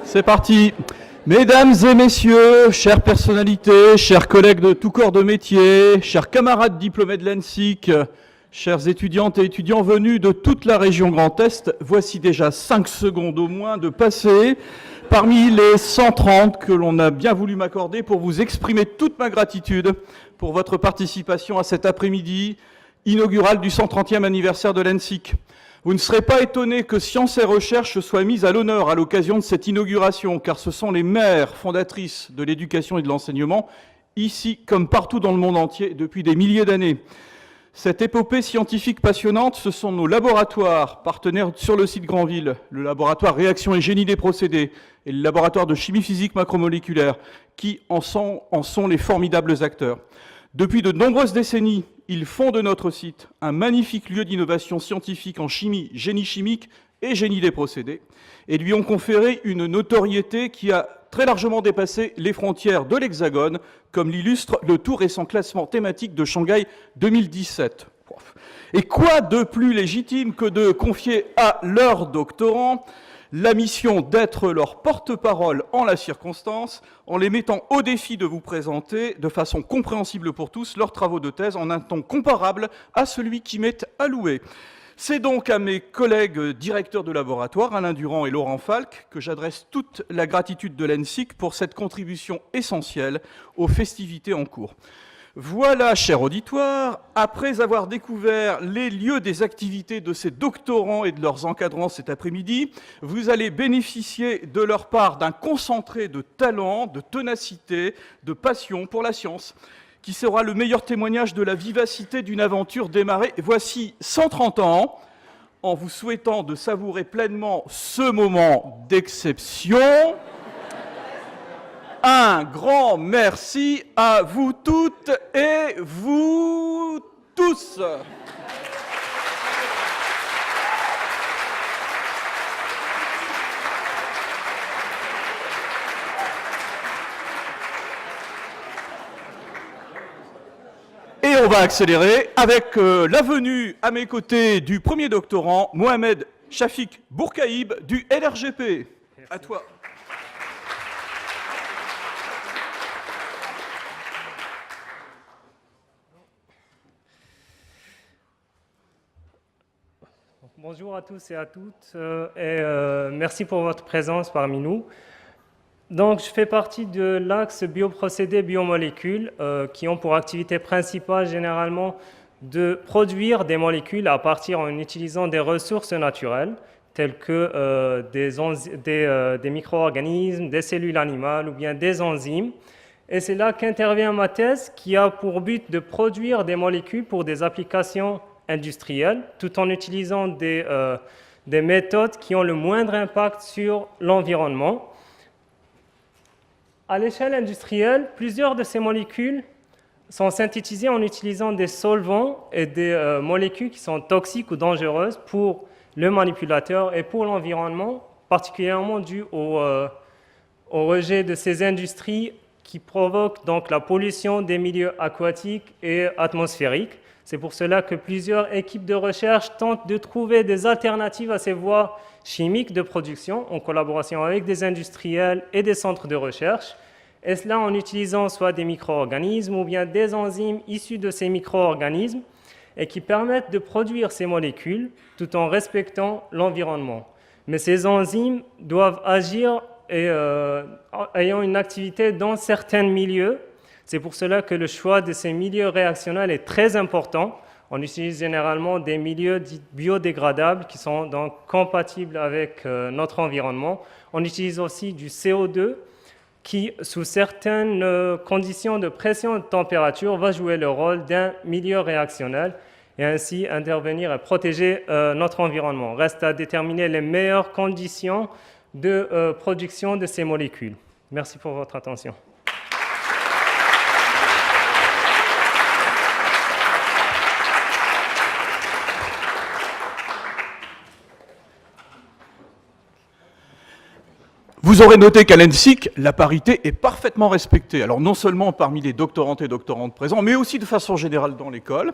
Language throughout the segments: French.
C'est parti. Mesdames et messieurs, chères personnalités, chers collègues de tout corps de métier, chers camarades diplômés de l'ENSIC, chères étudiantes et étudiants venus de toute la région Grand Est, voici déjà 5 secondes au moins de passer parmi les 130 que l'on a bien voulu m'accorder pour vous exprimer toute ma gratitude pour votre participation à cet après-midi inaugural du 130e anniversaire de l'ENSIC. Vous ne serez pas étonnés que Sciences et Recherche soit mise à l'honneur à l'occasion de cette inauguration, car ce sont les mères fondatrices de l'éducation et de l'enseignement, ici comme partout dans le monde entier, depuis des milliers d'années. Cette épopée scientifique passionnante, ce sont nos laboratoires partenaires sur le site Granville, le laboratoire Réaction et Génie des procédés et le laboratoire de chimie physique macromoléculaire, qui en sont les formidables acteurs. Depuis de nombreuses décennies, ils font de notre site un magnifique lieu d'innovation scientifique en chimie, génie chimique et génie des procédés, et lui ont conféré une notoriété qui a très largement dépassé les frontières de l'Hexagone, comme l'illustre le tout récent classement thématique de Shanghai 2017. Et quoi de plus légitime que de confier à leurs doctorants la mission d'être leur porte-parole en la circonstance, en les mettant au défi de vous présenter, de façon compréhensible pour tous, leurs travaux de thèse en un temps comparable à celui qui m'est alloué. C'est donc à mes collègues directeurs de laboratoire, Alain Durand et Laurent Falck, que j'adresse toute la gratitude de l'ENSIC pour cette contribution essentielle aux festivités en cours. Voilà, cher auditoire, après avoir découvert les lieux des activités de ces doctorants et de leurs encadrants cet après-midi, vous allez bénéficier de leur part d'un concentré de talent, de ténacité, de passion pour la science, qui sera le meilleur témoignage de la vivacité d'une aventure démarrée voici 130 ans, en vous souhaitant de savourer pleinement ce moment d'exception. Un grand merci à vous toutes et vous tous. Et on va accélérer avec la venue à mes côtés du premier doctorant, Mohamed Shafik Bourkaïb du LRGP. À toi. Bonjour à tous et à toutes, merci pour votre présence parmi nous. Donc, je fais partie de l'axe bioprocédés, biomolécules, qui ont pour activité principale généralement de produire des molécules à partir en utilisant des ressources naturelles, telles que des micro-organismes, des cellules animales ou bien des enzymes. Et c'est là qu'intervient ma thèse, qui a pour but de produire des molécules pour des applications industrielles, tout en utilisant des méthodes qui ont le moindre impact sur l'environnement. À l'échelle industrielle, plusieurs de ces molécules sont synthétisées en utilisant des solvants et des molécules qui sont toxiques ou dangereuses pour le manipulateur et pour l'environnement, particulièrement dû au rejet de ces industries qui provoquent donc la pollution des milieux aquatiques et atmosphériques. C'est pour cela que plusieurs équipes de recherche tentent de trouver des alternatives à ces voies chimiques de production en collaboration avec des industriels et des centres de recherche, et cela en utilisant soit des micro-organismes ou bien des enzymes issus de ces micro-organismes et qui permettent de produire ces molécules tout en respectant l'environnement. Mais ces enzymes doivent agir ayant une activité dans certains milieux. C'est pour cela que le choix de ces milieux réactionnels est très important. On utilise généralement des milieux dits biodégradables qui sont donc compatibles avec notre environnement. On utilise aussi du CO2 qui, sous certaines conditions de pression et de température, va jouer le rôle d'un milieu réactionnel et ainsi intervenir et protéger notre environnement. Reste à déterminer les meilleures conditions de production de ces molécules. Merci pour votre attention. Vous aurez noté qu'à l'ENSIC, la parité est parfaitement respectée. Alors non seulement parmi les doctorantes et doctorantes présents, mais aussi de façon générale dans l'école.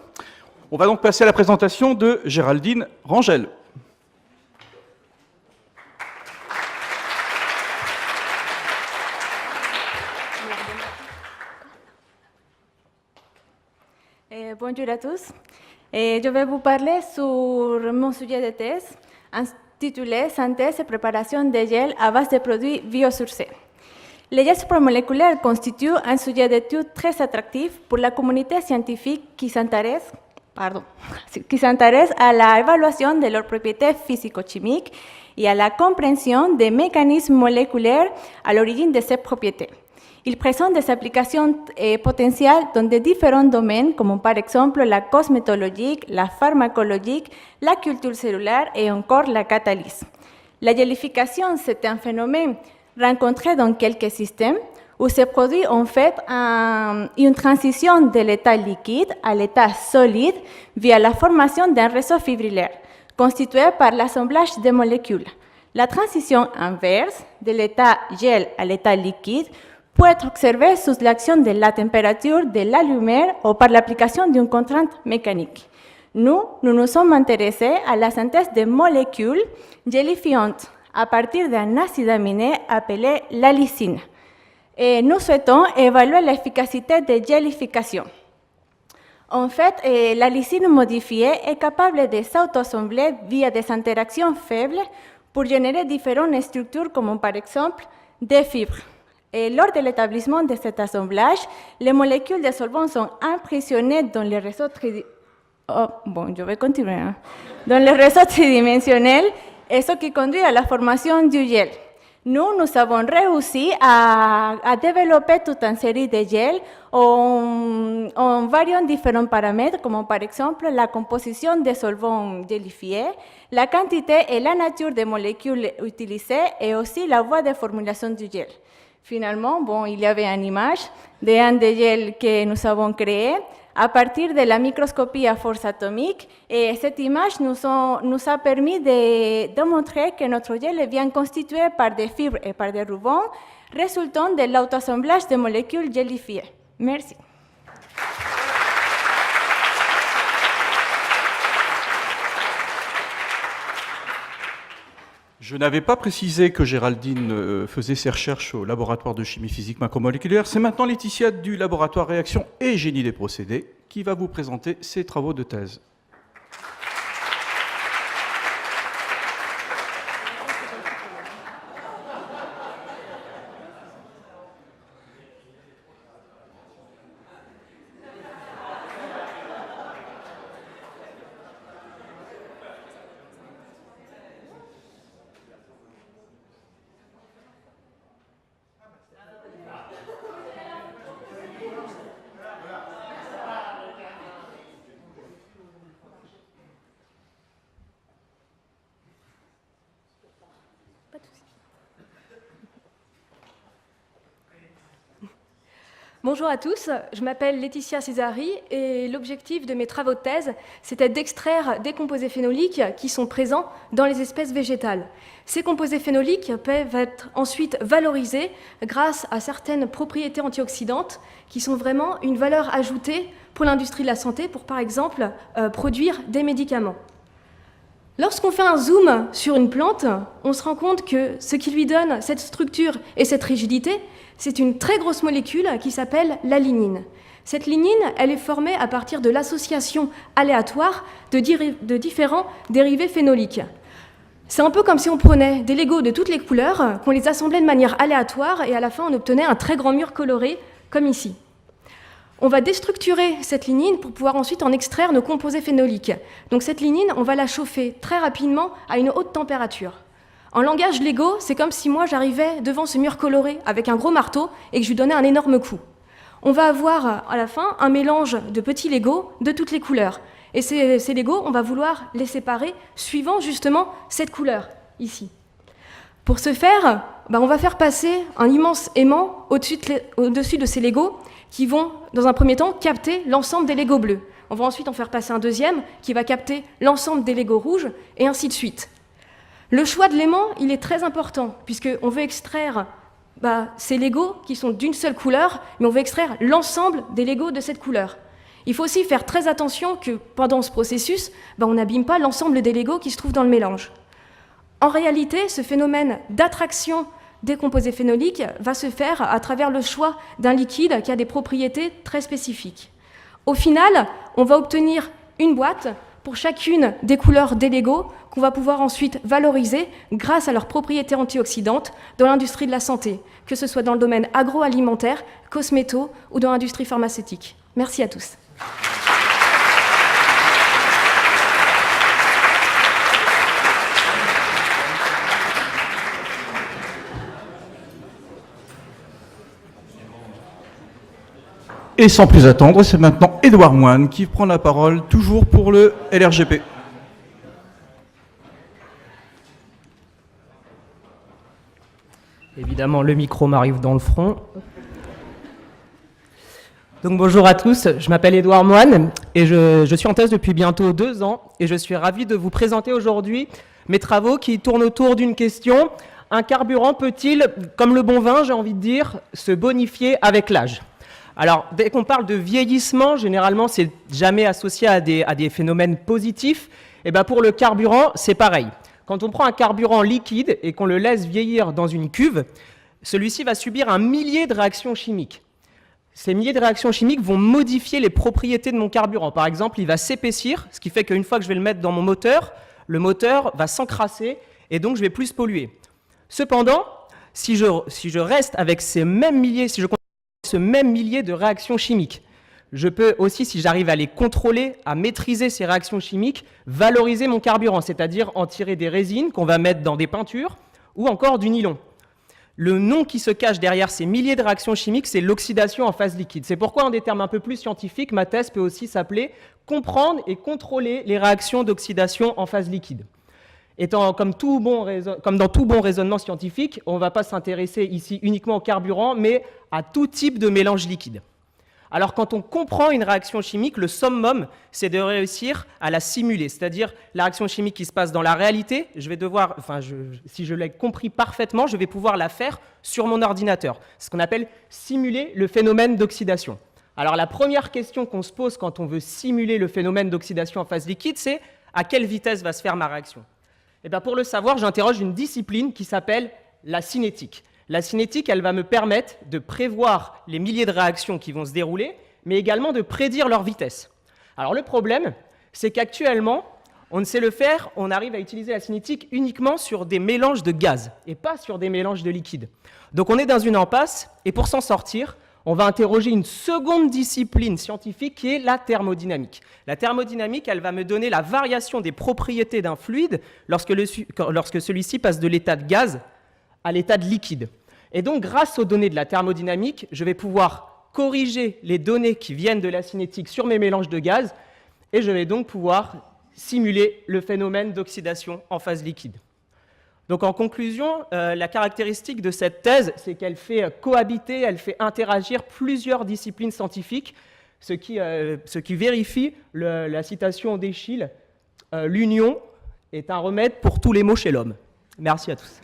On va donc passer à la présentation de Géraldine Rangel. Bonjour à tous. Je vais vous parler sur mon sujet de thèse intitulé Synthèse et préparation des gels à base de produits biosourcés. Les gels supramoléculaires constituent un sujet d'étude très attractif pour la communauté scientifique qui s'intéresse à l'évaluation de leurs propriétés physico-chimiques et à la compréhension des mécanismes moléculaires à l'origine de ces propriétés. Ils présentent des applications potentielles dans de différents domaines, comme par exemple la cosmétologie, la pharmacologie, la culture cellulaire et encore la catalyse. La gélification, c'est un phénomène rencontré dans quelques systèmes où ces produits ont fait une transition de l'état liquide à l'état solide via la formation d'un réseau fibrillaire constitué par l'assemblage des molécules. La transition inverse de l'état gel à l'état liquide peut être observée sous l'action de la température de la lumière ou par l'application d'une contrainte mécanique. Nous nous sommes intéressés à la synthèse de molécules gélifiantes à partir d'un acide aminé appelé la lysine. Et nous souhaitons évaluer l'efficacité de gélification. En fait, la lysine modifiée est capable de s'auto-assembler via des interactions faibles pour générer différentes structures, comme par exemple des fibres. Et lors de l'établissement de cet assemblage, les molécules de solvant sont emprisonnées dans les réseaux tridimensionnels, et ce qui conduit à la formation du gel. Nous avons réussi à développer toute une série de gels en variant différents paramètres, comme par exemple la composition des solvants gélifiés, la quantité et la nature des molécules utilisées et aussi la voie de formulation du gel. Finalement, il y avait une image d'un des gels que nous avons créé à partir de la microscopie à force atomique. Et cette image nous a permis de montrer que notre gel est bien constitué par des fibres et par des rubans résultant de l'auto-assemblage de molécules gélifiées. Merci. Je n'avais pas précisé que Géraldine faisait ses recherches au laboratoire de chimie physique macromoléculaire. C'est maintenant Laetitia du laboratoire réaction et génie des procédés qui va vous présenter ses travaux de thèse. Bonjour à tous, je m'appelle Laetitia Césari et l'objectif de mes travaux de thèse, c'était d'extraire des composés phénoliques qui sont présents dans les espèces végétales. Ces composés phénoliques peuvent être ensuite valorisés grâce à certaines propriétés antioxydantes qui sont vraiment une valeur ajoutée pour l'industrie de la santé, pour par exemple produire des médicaments. Lorsqu'on fait un zoom sur une plante, on se rend compte que ce qui lui donne cette structure et cette rigidité, c'est une très grosse molécule qui s'appelle la lignine. Cette lignine, elle est formée à partir de l'association aléatoire de différents dérivés phénoliques. C'est un peu comme si on prenait des Legos de toutes les couleurs, qu'on les assemblait de manière aléatoire et à la fin on obtenait un très grand mur coloré, comme ici. On va déstructurer cette lignine pour pouvoir ensuite en extraire nos composés phénoliques. Donc cette lignine, on va la chauffer très rapidement à une haute température. En langage Lego, c'est comme si moi j'arrivais devant ce mur coloré avec un gros marteau et que je lui donnais un énorme coup. On va avoir à la fin un mélange de petits Legos de toutes les couleurs. Et ces Legos, on va vouloir les séparer suivant justement cette couleur, ici. Pour ce faire, on va faire passer un immense aimant au-dessus de ces Legos qui vont, dans un premier temps, capter l'ensemble des Legos bleus. On va ensuite en faire passer un deuxième qui va capter l'ensemble des Legos rouges, et ainsi de suite. Le choix de l'aimant, il est très important, puisqu'on veut extraire ces Legos qui sont d'une seule couleur, mais on veut extraire l'ensemble des Legos de cette couleur. Il faut aussi faire très attention que pendant ce processus, on n'abîme pas l'ensemble des Legos qui se trouvent dans le mélange. En réalité, ce phénomène d'attraction des composés phénoliques va se faire à travers le choix d'un liquide qui a des propriétés très spécifiques. Au final, on va obtenir une boîte pour chacune des couleurs des Legos qu'on va pouvoir ensuite valoriser grâce à leurs propriétés antioxydantes dans l'industrie de la santé, que ce soit dans le domaine agroalimentaire, cosméto ou dans l'industrie pharmaceutique. Merci à tous. Et sans plus attendre, c'est maintenant Édouard Moine qui prend la parole, toujours pour le LRGP. Évidemment, le micro m'arrive dans le front. Donc bonjour à tous, je m'appelle Édouard Moine et je suis en thèse depuis bientôt 2 ans et je suis ravi de vous présenter aujourd'hui mes travaux qui tournent autour d'une question. Un carburant peut-il, comme le bon vin, j'ai envie de dire, se bonifier avec l'âge ? Alors, dès qu'on parle de vieillissement, généralement, c'est jamais associé à des phénomènes positifs. Et bien pour le carburant, c'est pareil. Quand on prend un carburant liquide et qu'on le laisse vieillir dans une cuve, celui-ci va subir un millier de réactions chimiques. Ces milliers de réactions chimiques vont modifier les propriétés de mon carburant. Par exemple, il va s'épaissir, ce qui fait qu'une fois que je vais le mettre dans mon moteur, le moteur va s'encrasser et donc je vais plus polluer. Cependant, si je reste avec ces mêmes milliers, si je continue ce même millier de réactions chimiques, je peux aussi, si j'arrive à les contrôler, à maîtriser ces réactions chimiques, valoriser mon carburant, c'est-à-dire en tirer des résines qu'on va mettre dans des peintures ou encore du nylon. Le nom qui se cache derrière ces milliers de réactions chimiques, c'est l'oxydation en phase liquide. C'est pourquoi, en des termes un peu plus scientifiques, ma thèse peut aussi s'appeler « Comprendre et contrôler les réactions d'oxydation en phase liquide ». Comme dans tout bon raisonnement scientifique, on ne va pas s'intéresser ici uniquement au carburant, mais à tout type de mélange liquide. Alors quand on comprend une réaction chimique, le summum, c'est de réussir à la simuler, c'est-à-dire la réaction chimique qui se passe dans la réalité, si je l'ai compris parfaitement, je vais pouvoir la faire sur mon ordinateur, ce qu'on appelle simuler le phénomène d'oxydation. Alors la première question qu'on se pose quand on veut simuler le phénomène d'oxydation en phase liquide, c'est à quelle vitesse va se faire ma réaction ? Et bien pour le savoir, j'interroge une discipline qui s'appelle la cinétique. La cinétique, elle va me permettre de prévoir les milliers de réactions qui vont se dérouler, mais également de prédire leur vitesse. Alors le problème, c'est qu'actuellement, on ne sait le faire, on arrive à utiliser la cinétique uniquement sur des mélanges de gaz, et pas sur des mélanges de liquides. Donc on est dans une impasse, et pour s'en sortir, on va interroger une seconde discipline scientifique qui est la thermodynamique. La thermodynamique, elle va me donner la variation des propriétés d'un fluide lorsque celui-ci passe de l'état de gaz à l'état de liquide. Et donc, grâce aux données de la thermodynamique, je vais pouvoir corriger les données qui viennent de la cinétique sur mes mélanges de gaz, et je vais donc pouvoir simuler le phénomène d'oxydation en phase liquide. Donc en conclusion, la caractéristique de cette thèse, c'est qu'elle fait cohabiter, elle fait interagir plusieurs disciplines scientifiques, ce qui vérifie la citation d'Eschyle, l'union est un remède pour tous les maux chez l'homme. Merci à tous.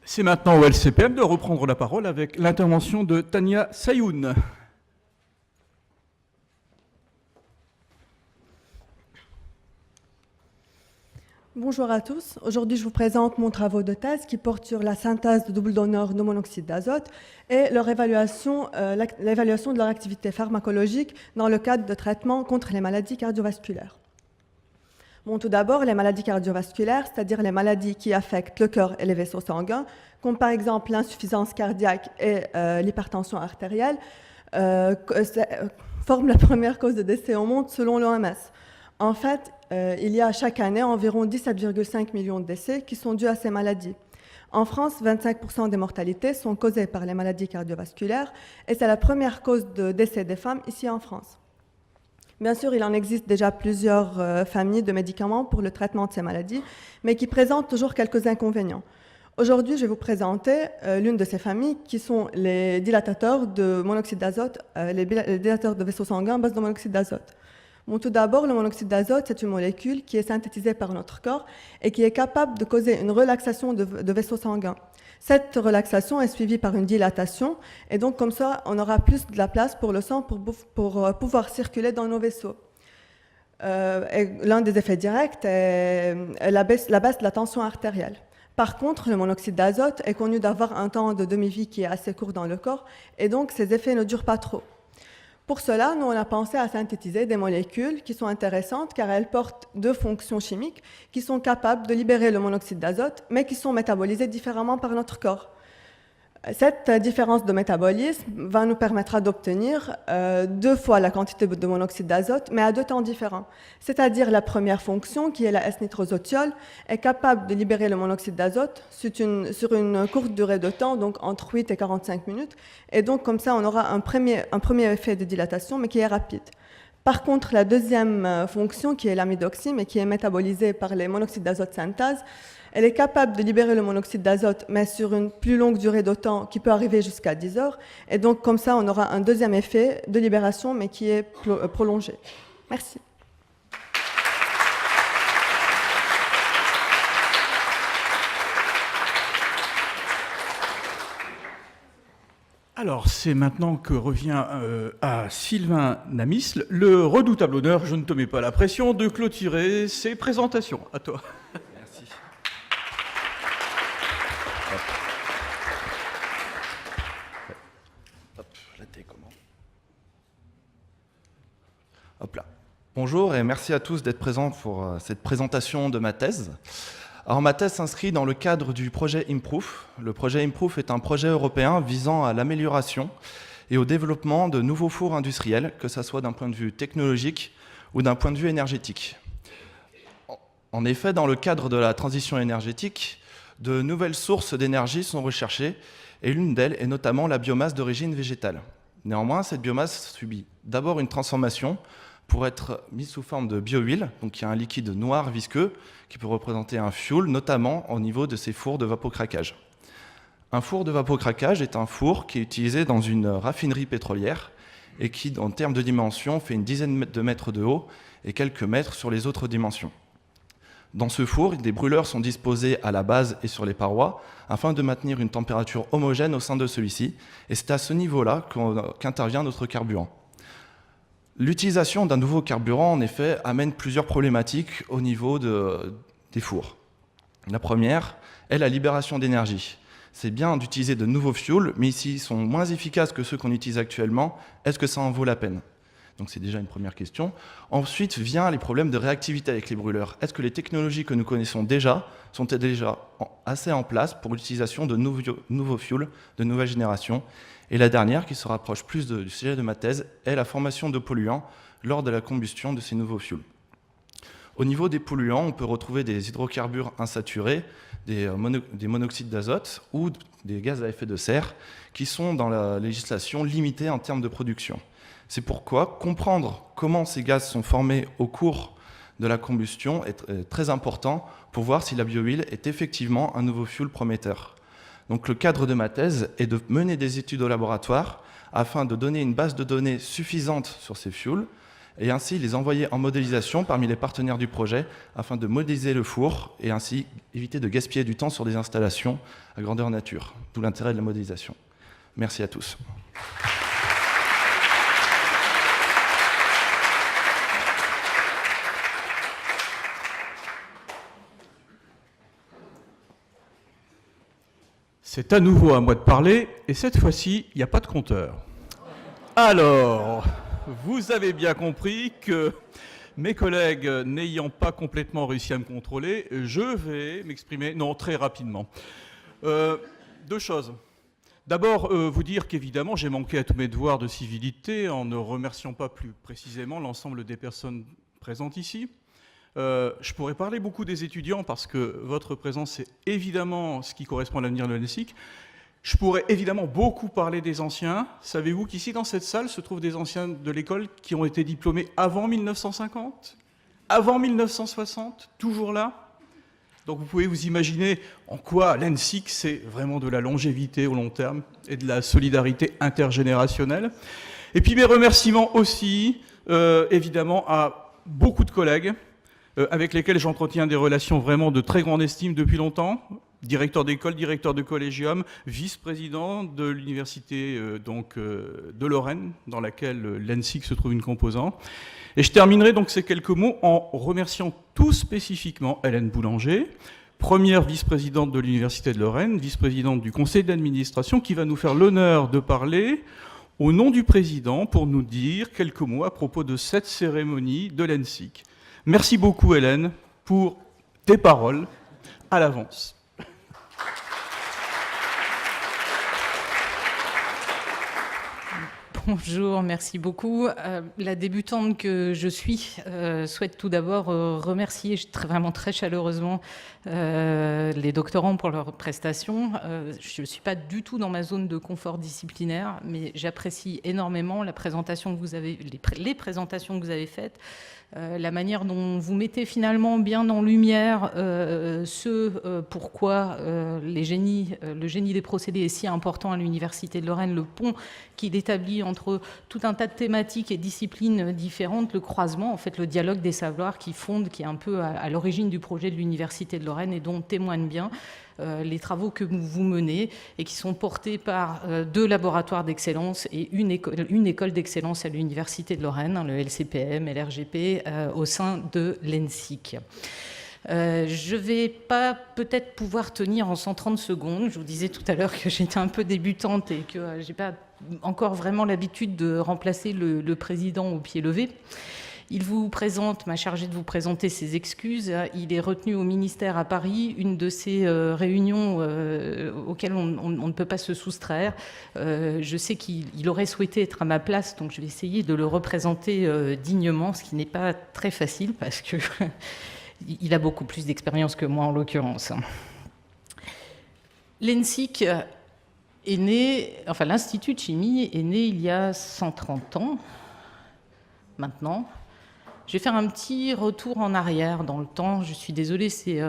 C'est maintenant au LCPM de reprendre la parole avec l'intervention de Tania Sayoun. Bonjour à tous. Aujourd'hui, je vous présente mon travail de thèse qui porte sur la synthèse de double donneurs de monoxyde d'azote et leur l'évaluation de leur activité pharmacologique dans le cadre de traitement contre les maladies cardiovasculaires. Bon, tout d'abord, les maladies cardiovasculaires, c'est-à-dire les maladies qui affectent le cœur et les vaisseaux sanguins, comme par exemple l'insuffisance cardiaque et l'hypertension artérielle, forment la première cause de décès au monde selon l'OMS. En fait, il y a chaque année environ 17,5 millions de décès qui sont dus à ces maladies. En France, 25% des mortalités sont causées par les maladies cardiovasculaires et c'est la première cause de décès des femmes ici en France. Bien sûr, il en existe déjà plusieurs familles de médicaments pour le traitement de ces maladies, mais qui présentent toujours quelques inconvénients. Aujourd'hui, je vais vous présenter l'une de ces familles qui sont les dilatateurs de monoxyde d'azote, les dilatateurs de vaisseaux sanguins à base de monoxyde d'azote. Bon, tout d'abord, le monoxyde d'azote, c'est une molécule qui est synthétisée par notre corps et qui est capable de causer une relaxation de vaisseaux sanguins. Cette relaxation est suivie par une dilatation et donc comme ça, on aura plus de la place pour le sang pour pouvoir circuler dans nos vaisseaux. Et l'un des effets directs est la baisse de la tension artérielle. Par contre, le monoxyde d'azote est connu d'avoir un temps de demi-vie qui est assez court dans le corps, et donc ces effets ne durent pas trop. Pour cela, nous, on a pensé à synthétiser des molécules qui sont intéressantes car elles portent deux fonctions chimiques qui sont capables de libérer le monoxyde d'azote, mais qui sont métabolisées différemment par notre corps. Cette différence de métabolisme nous permettra d'obtenir 2 fois la quantité de monoxyde d'azote, mais à 2 temps différents. C'est-à-dire la première fonction, qui est la S-nitrosotiol, est capable de libérer le monoxyde d'azote sur une courte durée de temps, donc entre 8 et 45 minutes. Et donc, comme ça, on aura un premier effet de dilatation, mais qui est rapide. Par contre, la deuxième fonction, qui est l'amidoxine, et qui est métabolisée par les monoxydes d'azote synthase, elle est capable de libérer le monoxyde d'azote, mais sur une plus longue durée de temps, qui peut arriver jusqu'à 10 heures. Et donc, comme ça, on aura un deuxième effet de libération, mais qui est prolongé. Merci. Alors, c'est maintenant que revient à Sylvain Namisle le redoutable honneur, je ne te mets pas la pression, de clôturer ces présentations. À toi. Merci. Hop, la télécommande. Hop là. Bonjour et merci à tous d'être présents pour cette présentation de ma thèse. Alors ma thèse s'inscrit dans le cadre du projet Improof. Le projet Improof est un projet européen visant à l'amélioration et au développement de nouveaux fours industriels, que ce soit d'un point de vue technologique ou d'un point de vue énergétique. En effet, dans le cadre de la transition énergétique, de nouvelles sources d'énergie sont recherchées et l'une d'elles est notamment la biomasse d'origine végétale. Néanmoins, cette biomasse subit d'abord une transformation pour être mise sous forme de biohuile, donc il y a un liquide noir visqueux qui peut représenter un fuel, notamment au niveau de ces fours de vapocraquage. Un four de vapocraquage est un four qui est utilisé dans une raffinerie pétrolière et qui, en termes de dimension, fait une dizaine de mètres de haut et quelques mètres sur les autres dimensions. Dans ce four, des brûleurs sont disposés à la base et sur les parois afin de maintenir une température homogène au sein de celui-ci, et c'est à ce niveau-là qu'intervient notre carburant. L'utilisation d'un nouveau carburant, en effet, amène plusieurs problématiques au niveau des fours. La première est la libération d'énergie. C'est bien d'utiliser de nouveaux fuels, mais s'ils sont moins efficaces que ceux qu'on utilise actuellement, est-ce que ça en vaut la peine? Donc c'est déjà une première question. Ensuite vient les problèmes de réactivité avec les brûleurs. Est-ce que les technologies que nous connaissons déjà sont-elles déjà assez en place pour l'utilisation de nouveaux fuels de nouvelle génération? Et la dernière, qui se rapproche plus du sujet de ma thèse, est la formation de polluants lors de la combustion de ces nouveaux fuels. Au niveau des polluants, on peut retrouver des hydrocarbures insaturés, des monoxydes d'azote ou des gaz à effet de serre qui sont dans la législation limitées en termes de production. C'est pourquoi comprendre comment ces gaz sont formés au cours de la combustion est très important pour voir si la biohuile est effectivement un nouveau fuel prometteur. Donc le cadre de ma thèse est de mener des études au laboratoire afin de donner une base de données suffisante sur ces fuels et ainsi les envoyer en modélisation parmi les partenaires du projet afin de modéliser le four et ainsi éviter de gaspiller du temps sur des installations à grandeur nature, d'où l'intérêt de la modélisation. Merci à tous. C'est à nouveau à moi de parler, et cette fois-ci, il n'y a pas de compteur. Alors, vous avez bien compris que mes collègues n'ayant pas complètement réussi à me contrôler, je vais m'exprimer, très rapidement. 2 choses. D'abord, vous dire qu'évidemment, j'ai manqué à tous mes devoirs de civilité en ne remerciant pas plus précisément l'ensemble des personnes présentes ici. Je pourrais parler beaucoup des étudiants parce que votre présence, c'est évidemment ce qui correspond à l'avenir de l'ENSIC. Je pourrais évidemment beaucoup parler des anciens. Savez-vous qu'ici, dans cette salle, se trouvent des anciens de l'école qui ont été diplômés avant 1950, avant 1960, toujours là? Donc vous pouvez vous imaginer en quoi l'ENSIC, c'est vraiment de la longévité au long terme et de la solidarité intergénérationnelle. Et puis mes remerciements aussi, évidemment, à beaucoup de collègues avec lesquels j'entretiens des relations vraiment de très grande estime depuis longtemps. directeur d'école, directeur de collégium, vice-président de l'université de Lorraine, dans laquelle l'ENSIC se trouve une composante. Et je terminerai donc ces quelques mots en remerciant tout spécifiquement Hélène Boulanger, première vice-présidente de l'Université de Lorraine, vice-présidente du conseil d'administration, qui va nous faire l'honneur de parler au nom du président pour nous dire quelques mots à propos de cette cérémonie de l'ENSIC. Merci beaucoup Hélène pour tes paroles à l'avance. Bonjour, merci beaucoup. La débutante que je suis souhaite tout d'abord remercier vraiment très chaleureusement les doctorants pour leurs prestations. Je ne suis pas du tout dans ma zone de confort disciplinaire, mais j'apprécie énormément la présentation que vous avez, les présentations que vous avez faites, la manière dont vous mettez finalement bien en lumière pourquoi le génie des procédés est si important à l'Université de Lorraine, le pont qu'il établit entre tout un tas de thématiques et disciplines différentes, le croisement, en fait, le dialogue des savoirs qui est un peu à l'origine du projet de l'Université de Lorraine et dont témoignent bien les travaux que vous menez et qui sont portés par deux laboratoires d'excellence et une école d'excellence à l'Université de Lorraine, le LCPM et l'RGP, au sein de l'ENSIC. Je ne vais pas peut-être pouvoir tenir en 130 secondes. Je vous disais tout à l'heure que j'étais un peu débutante et que je n'ai pas encore vraiment l'habitude de remplacer le président au pied levé. Il vous présente, m'a chargé de vous présenter ses excuses. Il est retenu au ministère à Paris, une de ces réunions auxquelles on ne peut pas se soustraire. Je sais qu'il aurait souhaité être à ma place, donc je vais essayer de le représenter dignement, ce qui n'est pas très facile parce que il a beaucoup plus d'expérience que moi en l'occurrence. L'ENSIC est né, enfin l'Institut de chimie est né il y a 130 ans maintenant. Je vais faire un petit retour en arrière dans le temps. Je suis désolée, c'est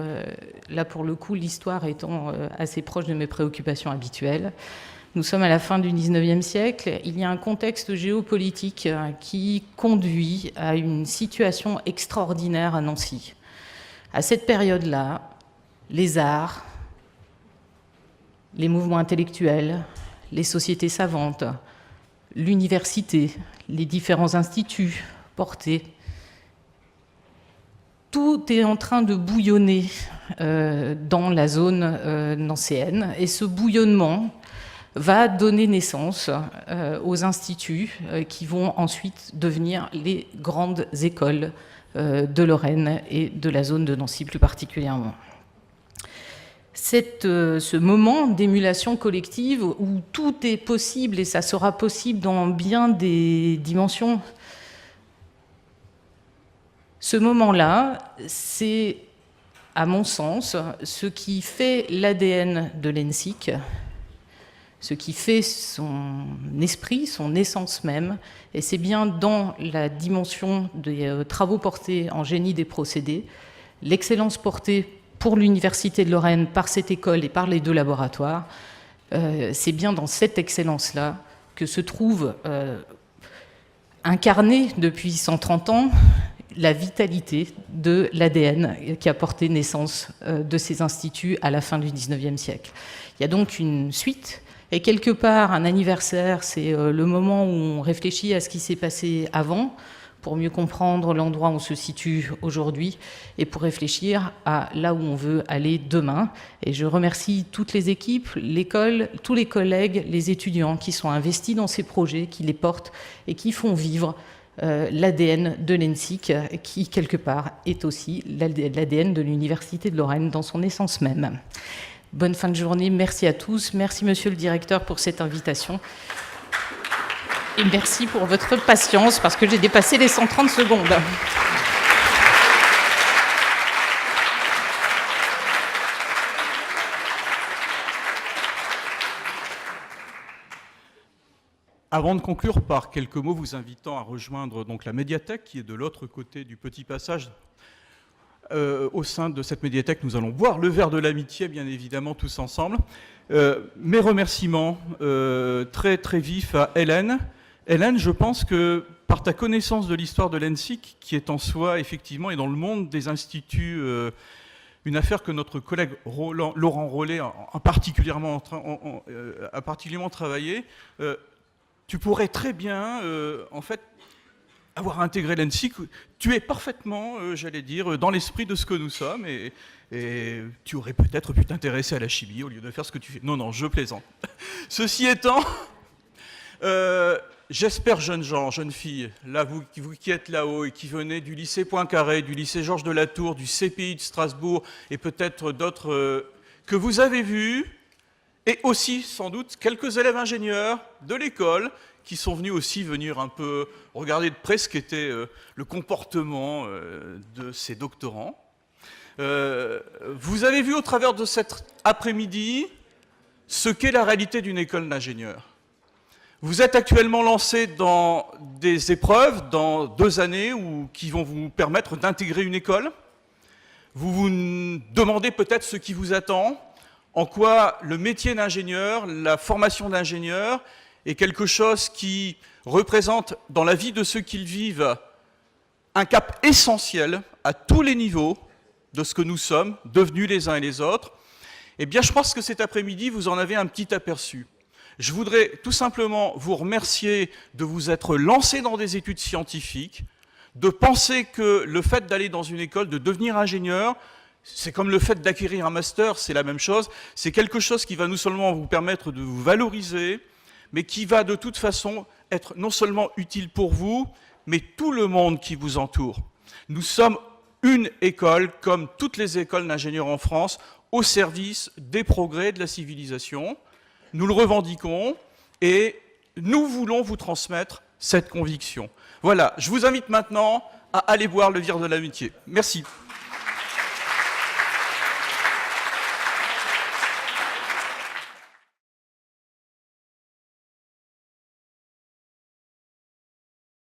là pour le coup, l'histoire étant assez proche de mes préoccupations habituelles. Nous sommes à la fin du 19e siècle. Il y a un contexte géopolitique qui conduit à une situation extraordinaire à Nancy. À cette période-là, les arts, les mouvements intellectuels, les sociétés savantes, l'université, les différents instituts portés, tout est en train de bouillonner dans la zone nancéenne. Et ce bouillonnement va donner naissance aux instituts qui vont ensuite devenir les grandes écoles de Lorraine et de la zone de Nancy plus particulièrement. Ce moment d'émulation collective où tout est possible et ça sera possible dans bien des dimensions. Ce moment-là, c'est, à mon sens, ce qui fait l'ADN de l'ENSIC, ce qui fait son esprit, son essence même, et c'est bien dans la dimension des travaux portés en génie des procédés, l'excellence portée pour l'Université de Lorraine par cette école et par les deux laboratoires, c'est bien dans cette excellence-là que se trouve incarnée depuis 130 ans la vitalité de l'ADN qui a porté naissance de ces instituts à la fin du XIXe siècle. Il y a donc une suite, et quelque part un anniversaire, c'est le moment où on réfléchit à ce qui s'est passé avant, pour mieux comprendre l'endroit où on se situe aujourd'hui, et pour réfléchir à là où on veut aller demain. Et je remercie toutes les équipes, l'école, tous les collègues, les étudiants qui sont investis dans ces projets, qui les portent et qui font vivre l'ADN de l'ENSIC, qui, quelque part, est aussi l'ADN de l'Université de Lorraine dans son essence même. Bonne fin de journée, merci à tous. Merci, monsieur le directeur, pour cette invitation. Et merci pour votre patience, parce que j'ai dépassé les 130 secondes. Avant de conclure par quelques mots vous invitant à rejoindre donc la médiathèque qui est de l'autre côté du petit passage, au sein de cette médiathèque, nous allons boire le verre de l'amitié, bien évidemment, tous ensemble. Mes remerciements très très vifs à Hélène. Hélène, je pense que par ta connaissance de l'histoire de l'ENSIC, qui est en soi, effectivement, et dans le monde des instituts une affaire que notre collègue Laurent Rollet a particulièrement travaillé. Tu pourrais très bien, en fait, avoir intégré l'ENSIC. Tu es parfaitement, j'allais dire, dans l'esprit de ce que nous sommes, et tu aurais peut-être pu t'intéresser à la chimie au lieu de faire ce que tu fais. Non, non, je plaisante. Ceci étant, j'espère, jeunes gens, jeunes filles, là, vous qui êtes là-haut et qui venez du lycée Poincaré, du lycée Georges de la Tour, du CPI de Strasbourg et peut-être d'autres que vous avez vus, et aussi sans doute quelques élèves ingénieurs de l'école qui sont venus aussi venir un peu regarder de près ce qu'était le comportement de ces doctorants. Vous avez vu au travers de cet après-midi ce qu'est la réalité d'une école d'ingénieurs. Vous êtes actuellement lancés dans des épreuves dans 2 années qui vont vous permettre d'intégrer une école. Vous vous demandez peut-être ce qui vous attend, en quoi le métier d'ingénieur, la formation d'ingénieur est quelque chose qui représente dans la vie de ceux qui le vivent un cap essentiel à tous les niveaux de ce que nous sommes devenus les uns et les autres. Eh bien, je pense que cet après-midi, vous en avez un petit aperçu. Je voudrais tout simplement vous remercier de vous être lancés dans des études scientifiques, de penser que le fait d'aller dans une école, de devenir ingénieur, c'est comme le fait d'acquérir un master, c'est la même chose. C'est quelque chose qui va non seulement vous permettre de vous valoriser, mais qui va de toute façon être non seulement utile pour vous, mais tout le monde qui vous entoure. Nous sommes une école, comme toutes les écoles d'ingénieurs en France, au service des progrès de la civilisation. Nous le revendiquons et nous voulons vous transmettre cette conviction. Voilà, je vous invite maintenant à aller boire le verre de l'amitié. Merci.